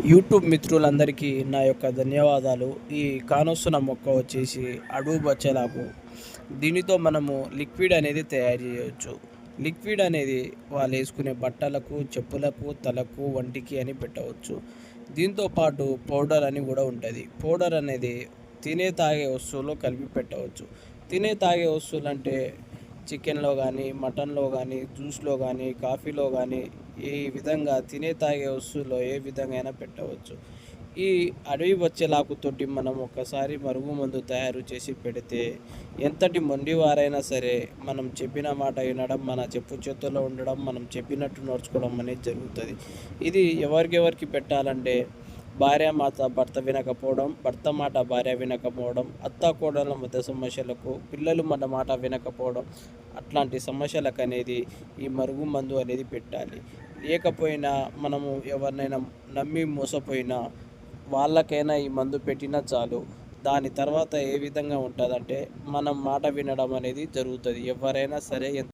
YouTube మిత్రులందరికీ నా యొక్క ధన్యవాదాలు. ఈ కానొస్తున్న మొక్క వచ్చేసి అడవి బచ్చలాకు. దీనితో మనము లిక్విడ్ అనేది తయారు చేయవచ్చు. లిక్విడ్ అనేది వాళ్ళు వేసుకునే బట్టలకు, చెప్పులకు, తలకు, వంటికి అని పెట్టవచ్చు. దీంతో పాటు పౌడర్ అని కూడా ఉంటుంది. పౌడర్ అనేది తినే తాగే వస్తువులో కలిపి పెట్టవచ్చు. తినే తాగే వస్తువులు అంటే చికెన్లో కానీ, మటన్లో కానీ, జ్యూస్లో కానీ, కాఫీలో కానీ, ఈ విధంగా తినే తాగే వస్తువుల్లో ఏ విధంగా అయినా పెట్టవచ్చు. ఈ అడవి బచ్చలాకుతోటి మనం ఒక్కసారి మరుగుమందు తయారు చేసి పెడితే ఎంతటి మొండివారైనా సరే మనం చెప్పిన మాట వినడం, మన చెప్పు చేతుల్లో ఉండడం, మనం చెప్పినట్టు నడుచుకోవడం అనేది జరుగుతుంది. ఇది ఎవరికెవరికి పెట్టాలంటే భార్య మాట భర్త వినకపోవడం, భర్త మాట భార్య వినకపోవడం, అత్త కోడళ్ళ మధ్య సమస్యలకు, పిల్లలు మన మాట వినకపోవడం, అట్లాంటి సమస్యలకు అనేది ఈ మరుగు మందు అనేది పెట్టాలి. లేకపోయినా మనము ఎవరినైనా నమ్మి మోసపోయినా వాళ్ళకైనా ఈ మందు పెట్టినా చాలు. దాని తర్వాత ఏ విధంగా ఉంటుందంటే మనం మాట వినడం అనేది జరుగుతుంది. ఎవరైనా సరే